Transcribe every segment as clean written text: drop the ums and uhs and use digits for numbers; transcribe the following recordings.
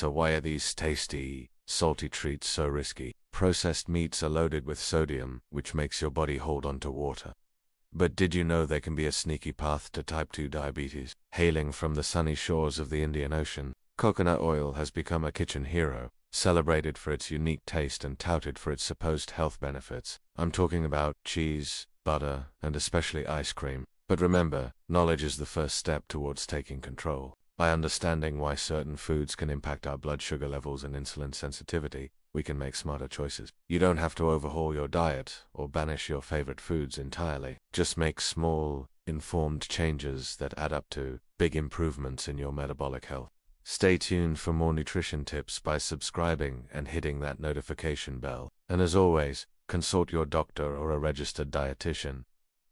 So why are these tasty, salty treats so risky? Processed meats are loaded with sodium, which makes your body hold on to water. But did you know they can be a sneaky path to type 2 diabetes? Hailing from the sunny shores of the Indian Ocean, coconut oil has become a kitchen hero, celebrated for its unique taste and touted for its supposed health benefits. I'm talking about cheese, butter, and especially ice cream. But remember, knowledge is the first step towards taking control. By understanding why certain foods can impact our blood sugar levels and insulin sensitivity, we can make smarter choices. You don't have to overhaul your diet or banish your favorite foods entirely. Just make small, informed changes that add up to big improvements in your metabolic health. Stay tuned for more nutrition tips by subscribing and hitting that notification bell. And as always, consult your doctor or a registered dietitian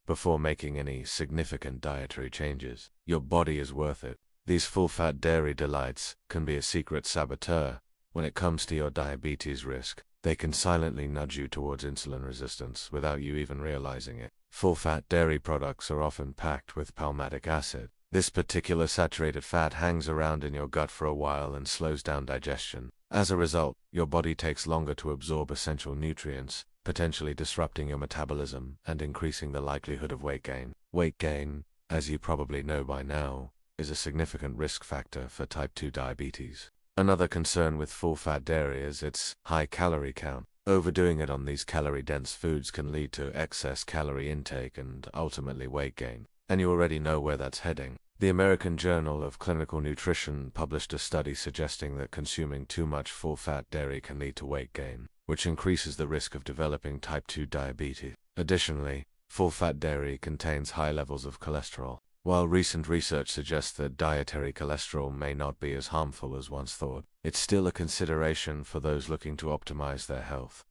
before making any significant dietary changes. Your body is worth it. These full-fat dairy delights can be a secret saboteur when it comes to your diabetes risk. They can silently nudge you towards insulin resistance without you even realizing it. Full-fat dairy products are often packed with palmitic acid. This particular saturated fat hangs around in your gut for a while and slows down digestion. As a result, your body takes longer to absorb essential nutrients, potentially disrupting your metabolism and increasing the likelihood of weight gain. Weight gain, as you probably know by now, is a significant risk factor for type 2 diabetes. Another concern with full-fat dairy is its high calorie count. Overdoing it on these calorie-dense foods can lead to excess calorie intake and ultimately weight gain. And you already know where that's heading. The American Journal of Clinical Nutrition published a study suggesting that consuming too much full-fat dairy can lead to weight gain, which increases the risk of developing type 2 diabetes. Additionally, full-fat dairy contains high levels of cholesterol. While recent research suggests that dietary cholesterol may not be as harmful as once thought, it's still a consideration for those looking to optimize their health.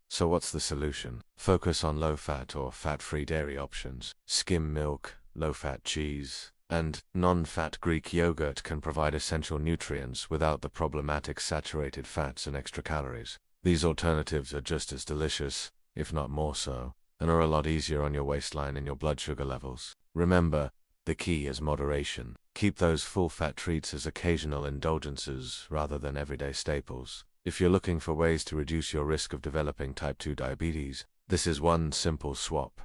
So what's the solution? Focus on low-fat or fat-free dairy options. Skim milk, low-fat cheese, and non-fat Greek yogurt can provide essential nutrients without the problematic saturated fats and extra calories. These alternatives are just as delicious, if not more so, and are a lot easier on your waistline and your blood sugar levels. Remember, the key is moderation. Keep those full-fat treats as occasional indulgences rather than everyday staples. If you're looking for ways to reduce your risk of developing type 2 diabetes, this is one simple swap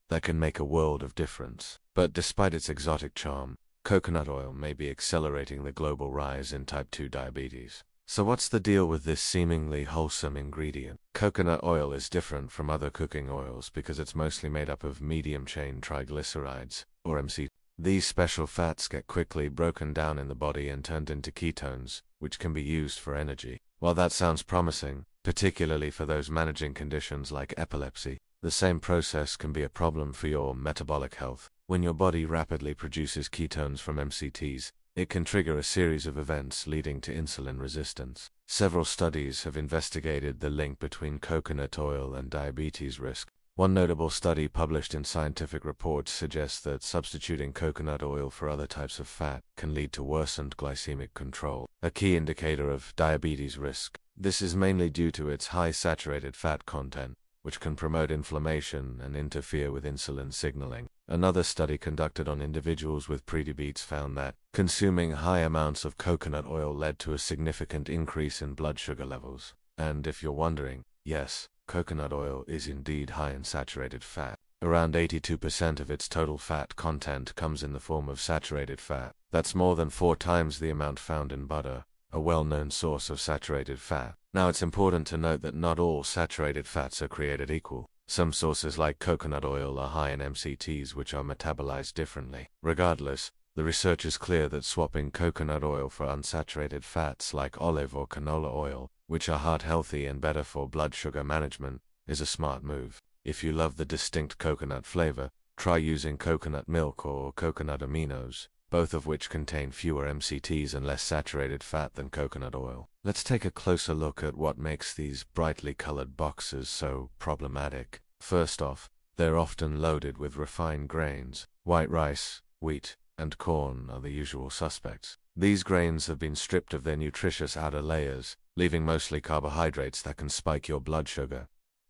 that can make a world of difference. But despite its exotic charm, coconut oil may be accelerating the global rise in type 2 diabetes. So what's the deal with this seemingly wholesome ingredient? Coconut oil is different from other cooking oils because it's mostly made up of medium-chain triglycerides, or MC. These special fats get quickly broken down in the body and turned into ketones, which can be used for energy. While that sounds promising, particularly for those managing conditions like epilepsy, the same process can be a problem for your metabolic health. When your body rapidly produces ketones from MCTs, it can trigger a series of events leading to insulin resistance. Several studies have investigated the link between coconut oil and diabetes risk. One notable study published in Scientific Reports suggests that substituting coconut oil for other types of fat can lead to worsened glycemic control, a key indicator of diabetes risk. This is mainly due to its high saturated fat content, which can promote inflammation and interfere with insulin signaling. Another study conducted on individuals with prediabetes found that consuming high amounts of coconut oil led to a significant increase in blood sugar levels. And if you're wondering, yes, coconut oil is indeed high in saturated fat. Around 82% of its total fat content comes in the form of saturated fat. That's more than 4 times the amount found in butter, a well-known source of saturated fat. Now it's important to note that not all saturated fats are created equal. Some sources like coconut oil are high in MCTs which are metabolized differently. Regardless, the research is clear that swapping coconut oil for unsaturated fats like olive or canola oil, which are heart-healthy and better for blood sugar management, is a smart move. If you love the distinct coconut flavor, try using coconut milk or coconut aminos, both of which contain fewer MCTs and less saturated fat than coconut oil. Let's take a closer look at what makes these brightly colored boxes so problematic. First off, they're often loaded with refined grains. White rice, wheat, and corn are the usual suspects. These grains have been stripped of their nutritious outer layers, leaving mostly carbohydrates that can spike your blood sugar.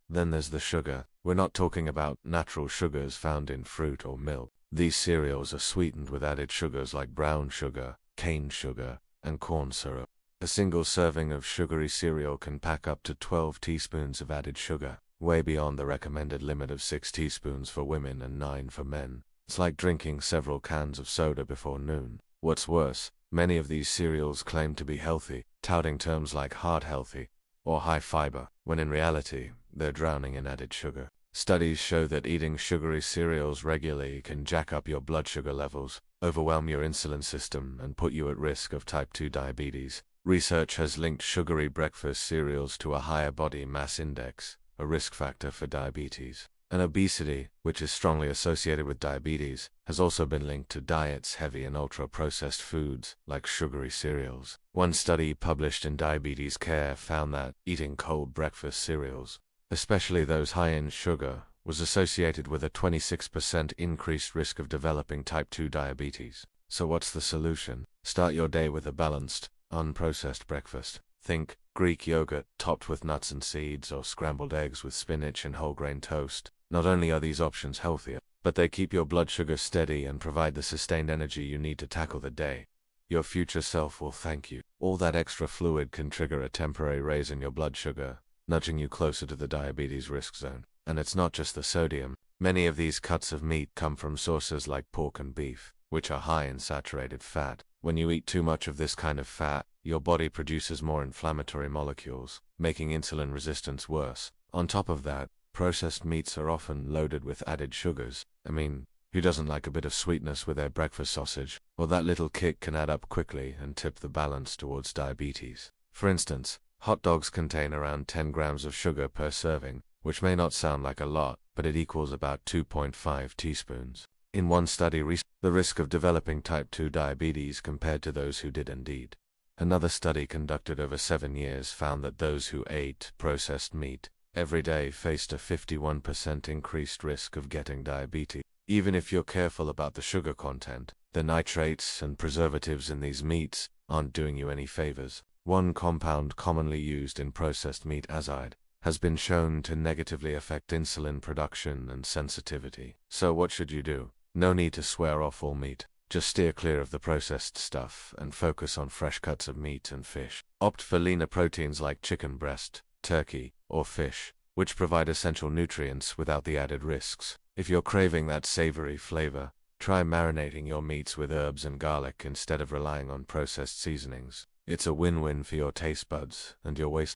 Then there's the sugar. We're not talking about natural sugars found in fruit or milk. These cereals are sweetened with added sugars like brown sugar, cane sugar, and corn syrup. A single serving of sugary cereal can pack up to 12 teaspoons of added sugar, way beyond the recommended limit of 6 teaspoons for women and 9 for men. It's like drinking several cans of soda before noon. What's worse, many of these cereals claim to be healthy, touting terms like heart healthy or high fiber, when in reality, they're drowning in added sugar. Studies show that eating sugary cereals regularly can jack up your blood sugar levels, overwhelm your insulin system, and put you at risk of type 2 diabetes. Research has linked sugary breakfast cereals to a higher body mass index, a risk factor for diabetes. And obesity, which is strongly associated with diabetes, has also been linked to diets heavy in ultra-processed foods, like sugary cereals. One study published in Diabetes Care found that eating cold breakfast cereals, especially those high in sugar, was associated with a 26% increased risk of developing type 2 diabetes. So what's the solution? Start your day with a balanced, unprocessed breakfast. Think Greek yogurt topped with nuts and seeds, or scrambled eggs with spinach and whole grain toast. Not only are these options healthier, but they keep your blood sugar steady and provide the sustained energy you need to tackle the day. Your future self will thank you. All that extra fluid can trigger a temporary raise in your blood sugar, nudging you closer to the diabetes risk zone. And it's not just the sodium. Many of these cuts of meat come from sources like pork and beef, which are high in saturated fat. When you eat too much of this kind of fat, your body produces more inflammatory molecules, making insulin resistance worse. On top of that, processed meats are often loaded with added sugars. I mean, who doesn't like a bit of sweetness with their breakfast sausage? Well, that little kick can add up quickly and tip the balance towards diabetes. For instance, hot dogs contain around 10 grams of sugar per serving, which may not sound like a lot, but it equals about 2.5 teaspoons. In one study, the risk of developing type 2 diabetes compared to those who did indeed. Another study conducted over 7 years found that those who ate processed meat every day faced a 51% increased risk of getting diabetes. Even if you're careful about the sugar content, the nitrates and preservatives in these meats aren't doing you any favors. One compound commonly used in processed meat, azide, has been shown to negatively affect insulin production and sensitivity. So what should you do? No need to swear off all meat. Just steer clear of the processed stuff and focus on fresh cuts of meat and fish. Opt for leaner proteins like chicken breast, turkey, or fish, which provide essential nutrients without the added risks. If you're craving that savory flavor, try marinating your meats with herbs and garlic instead of relying on processed seasonings. It's a win-win for your taste buds and your waist.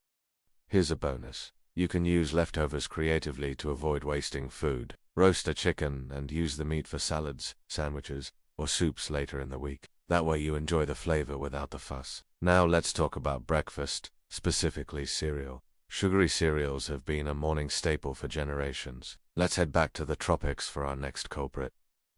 Here's a bonus. You can use leftovers creatively to avoid wasting food. Roast a chicken and use the meat for salads, sandwiches, or soups later in the week. That way you enjoy the flavor without the fuss. Now let's talk about breakfast, specifically cereal. Sugary cereals have been a morning staple for generations. Let's head back to the tropics for our next culprit.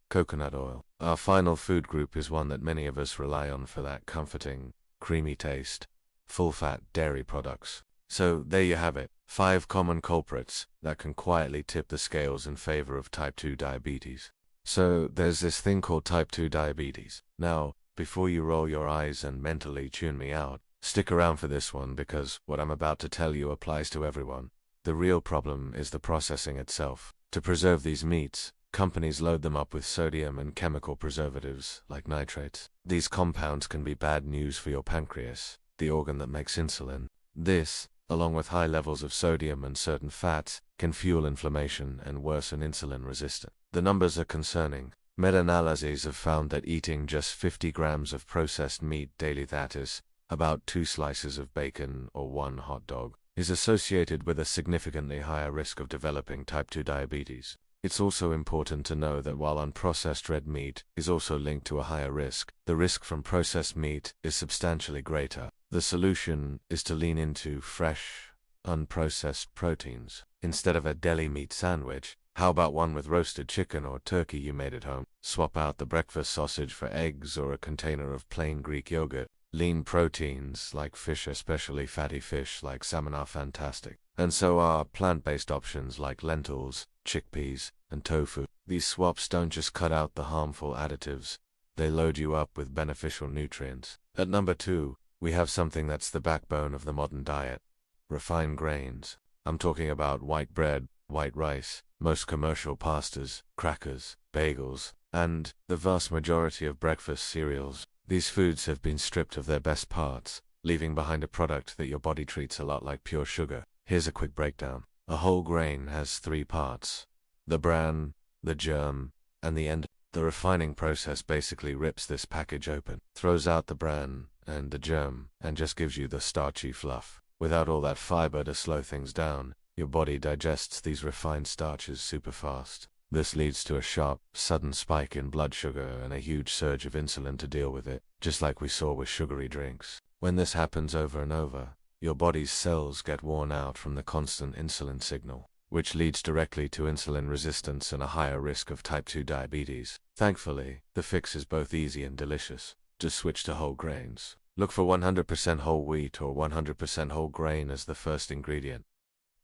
Coconut oil. Our final food group is one that many of us rely on for that comforting, creamy taste. Full-fat dairy products. So there you have it, 5 common culprits that can quietly tip the scales in favor of type 2 diabetes. So there's this thing called type 2 diabetes. Now, before you roll your eyes and mentally tune me out, stick around for this one because what I'm about to tell you applies to everyone. The real problem is the processing itself. To preserve these meats, companies load them up with sodium and chemical preservatives like nitrates. These compounds can be bad news for your pancreas, the organ that makes insulin. This, along with high levels of sodium and certain fats, can fuel inflammation and worsen insulin resistance. The numbers are concerning. Meta-analyses have found that eating just 50 grams of processed meat daily, that is, about 2 slices of bacon or 1 hot dog, is associated with a significantly higher risk of developing type 2 diabetes. It's also important to know that while unprocessed red meat is also linked to a higher risk, the risk from processed meat is substantially greater. The solution is to lean into fresh, unprocessed proteins. Instead of a deli meat sandwich, how about one with roasted chicken or turkey you made at home? Swap out the breakfast sausage for eggs or a container of plain Greek yogurt. Lean proteins like fish, especially fatty fish like salmon, are fantastic. And so are plant-based options like lentils, chickpeas, and tofu. These swaps don't just cut out the harmful additives, they load you up with beneficial nutrients. At number 2, we have something that's the backbone of the modern diet. Refined grains. I'm talking about white bread, white rice, most commercial pastas, crackers, bagels, and the vast majority of breakfast cereals. These foods have been stripped of their best parts, leaving behind a product that your body treats a lot like pure sugar. Here's a quick breakdown. A whole grain has three parts: the bran, the germ, and the end. The refining process basically rips this package open, throws out the bran and the germ, and just gives you the starchy fluff. Without all that fiber to slow things down, your body digests these refined starches super fast. This leads to a sharp, sudden spike in blood sugar and a huge surge of insulin to deal with it, just like we saw with sugary drinks. When this happens over and over, your body's cells get worn out from the constant insulin signal, which leads directly to insulin resistance and a higher risk of type 2 diabetes. Thankfully, the fix is both easy and delicious. Just switch to whole grains. Look for 100% whole wheat or 100% whole grain as the first ingredient.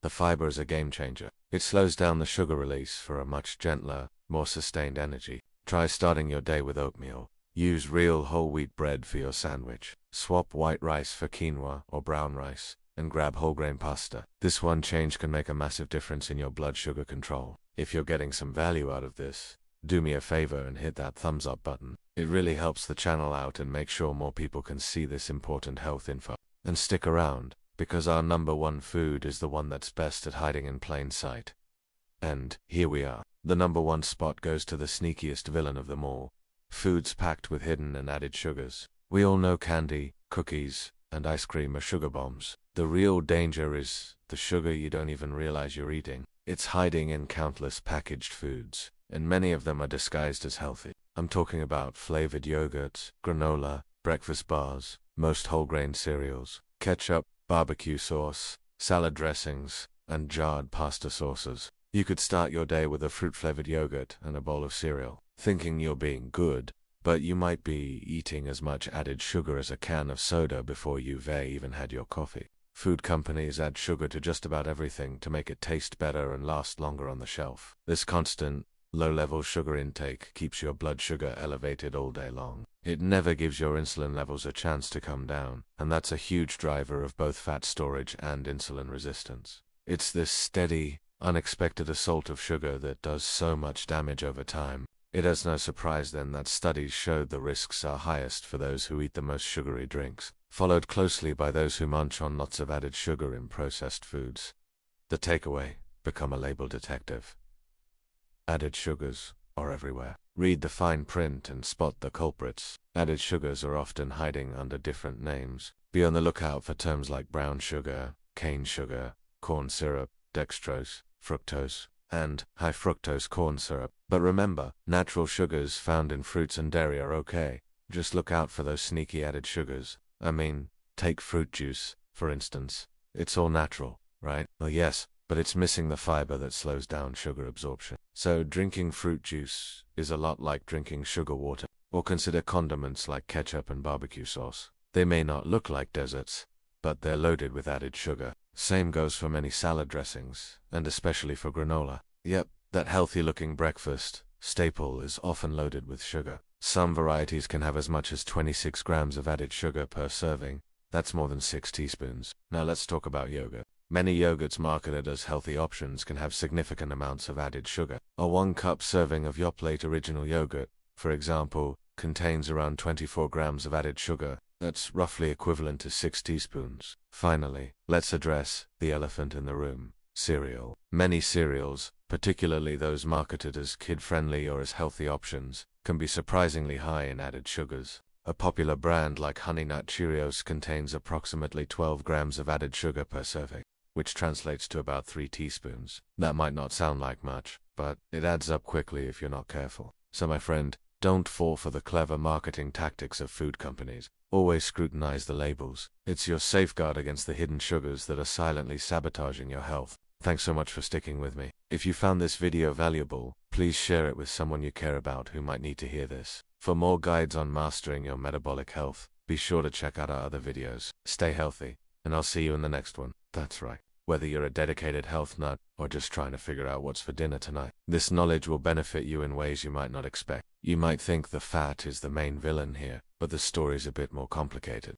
The fiber is a game changer. It slows down the sugar release for a much gentler, more sustained energy. Try starting your day with oatmeal. Use real whole wheat bread for your sandwich. Swap white rice for quinoa or brown rice, and grab whole grain pasta. This one change can make a massive difference in your blood sugar control. If you're getting some value out of this, do me a favor and hit that thumbs up button. It really helps the channel out and make sure more people can see this important health info. And stick around, because our number one food is the one that's best at hiding in plain sight. And here we are. The number one spot goes to the sneakiest villain of them all: foods packed with hidden and added sugars. We all know candy, cookies, and ice cream are sugar bombs. The real danger is the sugar you don't even realize you're eating. It's hiding in countless packaged foods, and many of them are disguised as healthy. I'm talking about flavored yogurts, granola, breakfast bars, most whole grain cereals, ketchup, barbecue sauce, salad dressings, and jarred pasta sauces. You could start your day with a fruit-flavored yogurt and a bowl of cereal, thinking you're being good, but you might be eating as much added sugar as a can of soda before you've even had your coffee. Food companies add sugar to just about everything to make it taste better and last longer on the shelf. This constant, low-level sugar intake keeps your blood sugar elevated all day long. It never gives your insulin levels a chance to come down, and that's a huge driver of both fat storage and insulin resistance. It's this steady, unexpected assault of sugar that does so much damage over time. It is no surprise then that studies showed the risks are highest for those who eat the most sugary drinks, followed closely by those who munch on lots of added sugar in processed foods. The takeaway: become a label detective. Added sugars are everywhere. Read the fine print and spot the culprits. Added sugars are often hiding under different names. Be on the lookout for terms like brown sugar, cane sugar, corn syrup, dextrose, fructose, and high fructose corn syrup. But remember, natural sugars found in fruits and dairy are okay. Just look out for those sneaky added sugars. I mean, take fruit juice, for instance. It's all natural, right? Well, yes, but it's missing the fiber that slows down sugar absorption. So drinking fruit juice is a lot like drinking sugar water. Or consider condiments like ketchup and barbecue sauce. They may not look like desserts, but they're loaded with added sugar. Same goes for many salad dressings, and especially for granola. Yep, that healthy-looking breakfast staple is often loaded with sugar. Some varieties can have as much as 26 grams of added sugar per serving. That's more than 6 teaspoons. Now let's talk about yogurt. Many yogurts marketed as healthy options can have significant amounts of added sugar. A 1-cup serving of Yoplait original yogurt, for example, contains around 24 grams of added sugar. That's roughly equivalent to 6 teaspoons. Finally, let's address the elephant in the room: cereal. Many cereals, particularly those marketed as kid-friendly or as healthy options, can be surprisingly high in added sugars. A popular brand like Honey Nut Cheerios contains approximately 12 grams of added sugar per serving, which translates to about 3 teaspoons. That might not sound like much, but it adds up quickly if you're not careful. So my friend, don't fall for the clever marketing tactics of food companies. Always scrutinize the labels. It's your safeguard against the hidden sugars that are silently sabotaging your health. Thanks so much for sticking with me. If you found this video valuable, please share it with someone you care about who might need to hear this. For more guides on mastering your metabolic health, be sure to check out our other videos. Stay healthy, and I'll see you in the next one. That's right. Whether you're a dedicated health nut or just trying to figure out what's for dinner tonight, this knowledge will benefit you in ways you might not expect. You might think the fat is the main villain here, but the story's a bit more complicated.